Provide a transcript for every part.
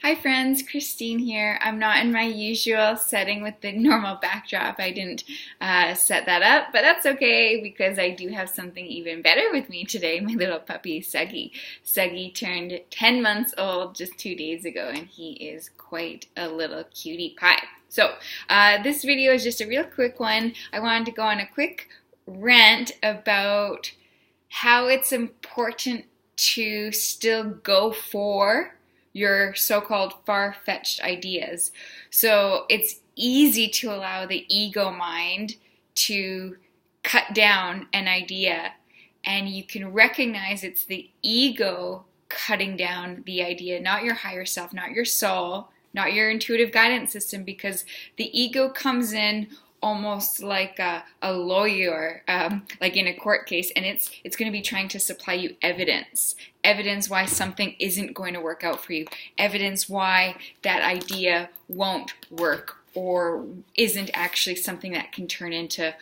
Hi friends, Christine here. I'm not in my usual setting with the normal backdrop. I didn't set that up, but that's okay because I do have something even better with me today. My little puppy, Suggy. Suggy turned 10 months old just 2 days ago, and he is quite a little cutie pie. So this video is just a real quick one. I wanted to go on a quick rant about how it's important to still go for your so-called far-fetched ideas. So it's easy to allow the ego mind to cut down an idea, and you can recognize it's the ego cutting down the idea, not your higher self, not your soul, not your intuitive guidance system, because the ego comes in almost like a lawyer, like in a court case, and it's going to be trying to supply you evidence why something isn't going to work out for you, evidence why that idea won't work or isn't actually something that can turn into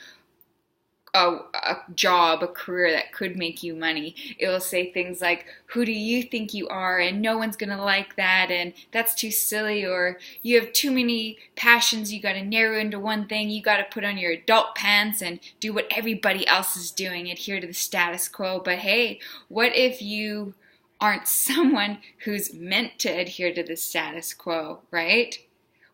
a job, a career that could make you money. It will say things like, who do you think you are, and no one's gonna like that, and that's too silly, or you have too many passions, you gotta narrow into one thing, you gotta put on your adult pants and do what everybody else is doing, adhere to the status quo. But hey, what if you aren't someone who's meant to adhere to the status quo, right?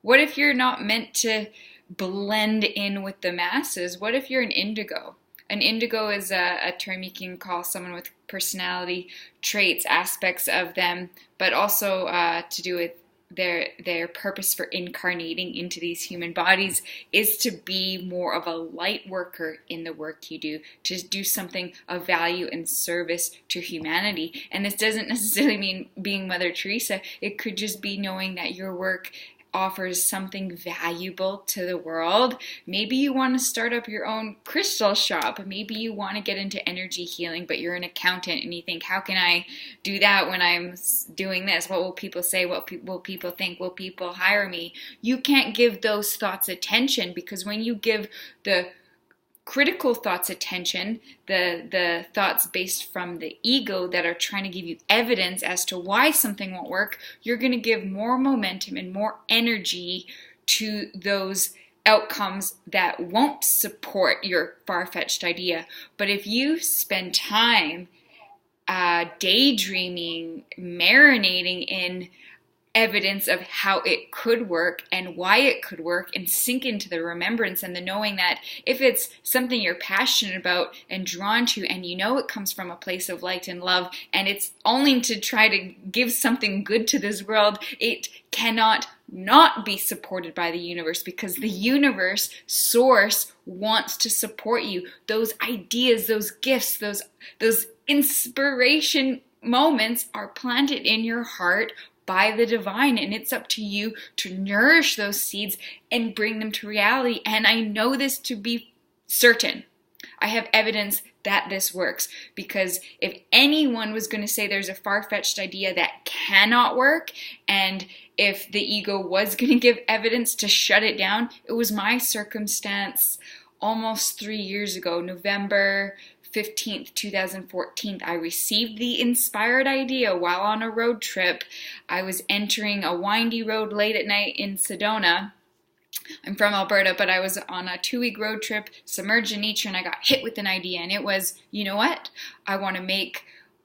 What if you're not meant to blend in with the masses? What if you're an indigo? An indigo is a term you can call someone with personality traits, aspects of them, but also to do with their purpose for incarnating into these human bodies is to be more of a light worker in the work you do, to do something of value and service to humanity. And this doesn't necessarily mean being Mother Teresa. It could just be knowing that your work offers something valuable to the world. Maybe you want to start up your own crystal shop. Maybe you want to get into energy healing, but you're an accountant and you think, how can I do that when I'm doing this? What will people say? What will people think? Will people hire me? You can't give those thoughts attention, because when you give the critical thoughts attention, the thoughts based from the ego that are trying to give you evidence as to why something won't work, you're going to give more momentum and more energy to those outcomes that won't support your far-fetched idea. But if you spend time daydreaming, marinating in evidence of how it could work and why it could work, and sink into the remembrance and the knowing that if it's something you're passionate about and drawn to, and you know it comes from a place of light and love, and it's only to try to give something good to this world, it cannot not be supported by the universe, because the universe source wants to support you. Those ideas, those gifts, those inspiration moments are planted in your heart by the divine, and it's up to you to nourish those seeds and bring them to reality. And I know this to be certain. I have evidence that this works, because if anyone was going to say there's a far-fetched idea that cannot work, and if the ego was going to give evidence to shut it down, it was my circumstance almost 3 years ago, November 15th, 2014, I received the inspired idea while on a road trip. I was entering a windy road late at night in Sedona. I'm from Alberta, but I was on a 2-week road trip, submerged in nature, and I got hit with an idea, and it was, you know what? I want to make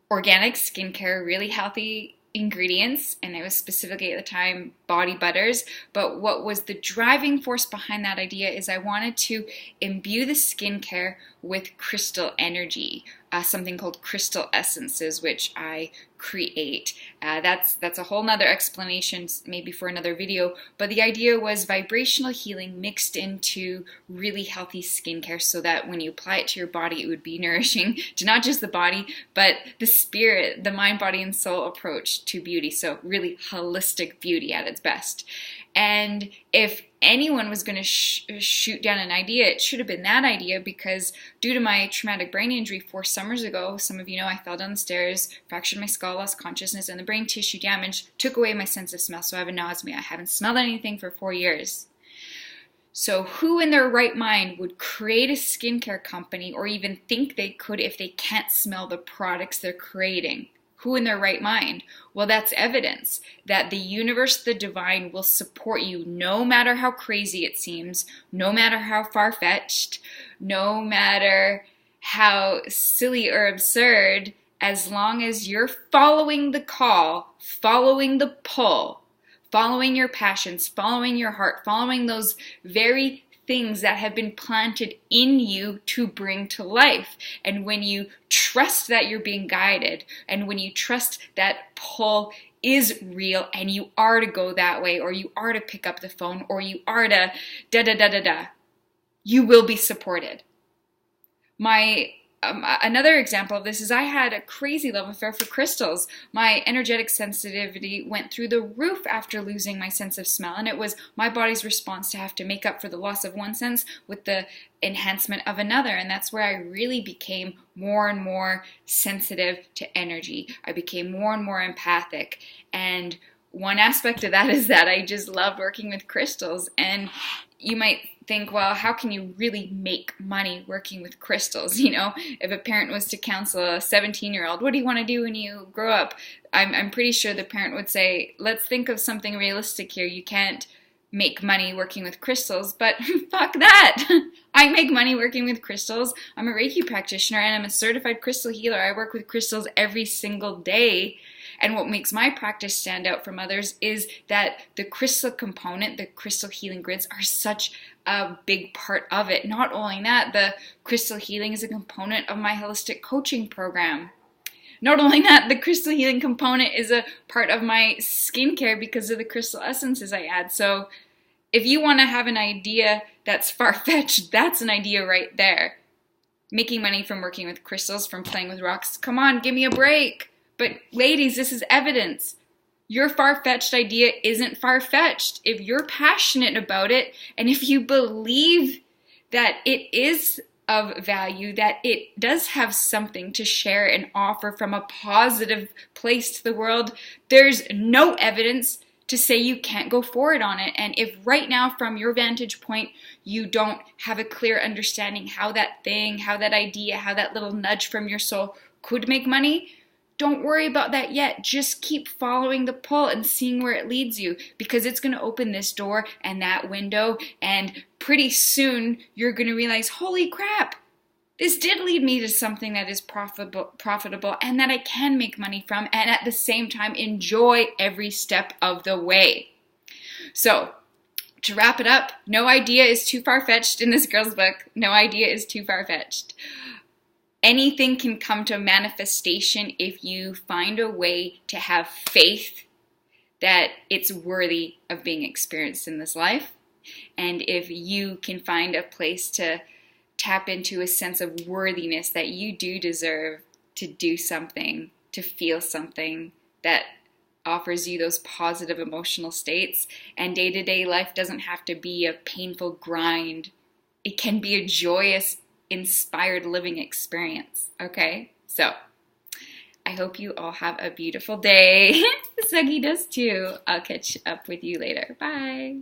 organic skincare, really healthy ingredients, and it was specifically at the time body butters. But what was the driving force behind that idea is I wanted to imbue the skincare with crystal energy, something called crystal essences, which I create. That's a whole nother explanation, maybe for another video, but the idea was vibrational healing mixed into really healthy skincare, so that when you apply it to your body, it would be nourishing to not just the body, but the spirit, the mind, body, and soul approach to beauty. So really holistic beauty at its best. And if anyone was going to shoot down an idea, it should have been that idea, because due to my traumatic brain injury 4 summers ago, some of you know I fell down the stairs, fractured my skull, lost consciousness, and the brain tissue damage took away my sense of smell. So I have anosmia. I haven't smelled anything for 4 years. So who in their right mind would create a skincare company, or even think they could, if they can't smell the products they're creating? Who in their right mind? Well, that's evidence that the universe, the divine, will support you no matter how crazy it seems, no matter how far-fetched, no matter how silly or absurd, as long as you're following the call, following the pull, following your passions, following your heart, following those very things that have been planted in you to bring to life. And when you trust that you're being guided, and when you trust that pull is real and you are to go that way, or you are to pick up the phone, or you are to da-da-da-da-da, you will be supported. Another example of this is I had a crazy love affair for crystals. My energetic sensitivity went through the roof after losing my sense of smell, and it was my body's response to have to make up for the loss of one sense with the enhancement of another. And that's where I really became more and more sensitive to energy. I became more and more empathic. And one aspect of that is that I just loved working with crystals. And you might think, well, how can you really make money working with crystals? You know, if a parent was to counsel a 17-year-old, what do you want to do when you grow up? I'm pretty sure the parent would say, let's think of something realistic here. You can't make money working with crystals, but fuck that. I make money working with crystals. I'm a Reiki practitioner and I'm a certified crystal healer. I work with crystals every single day. And what makes my practice stand out from others is that the crystal component, the crystal healing grids, are such a big part of it. Not only that, the crystal healing is a component of my holistic coaching program. Not only that, the crystal healing component is a part of my skincare because of the crystal essences I add. So if you want to have an idea that's far-fetched, that's an idea right there. Making money from working with crystals, from playing with rocks, come on, give me a break. But ladies, this is evidence. Your far-fetched idea isn't far-fetched. If you're passionate about it, and if you believe that it is of value, that it does have something to share and offer from a positive place to the world, there's no evidence to say you can't go forward on it. And if right now, from your vantage point, you don't have a clear understanding how that thing, how that idea, how that little nudge from your soul could make money, don't worry about that yet. Just keep following the pull and seeing where it leads you, because it's going to open this door and that window, and pretty soon you're going to realize, holy crap, this did lead me to something that is profitable and that I can make money from, and at the same time enjoy every step of the way. So, to wrap it up, no idea is too far-fetched in this girl's book. No idea is too far-fetched. Anything can come to manifestation if you find a way to have faith that it's worthy of being experienced in this life. And if you can find a place to tap into a sense of worthiness that you do deserve to do something, to feel something that offers you those positive emotional states. And day-to-day life doesn't have to be a painful grind. It can be a joyous, inspired living experience. Okay, so I hope you all have a beautiful day. Suggy does too. I'll catch up with you later. Bye.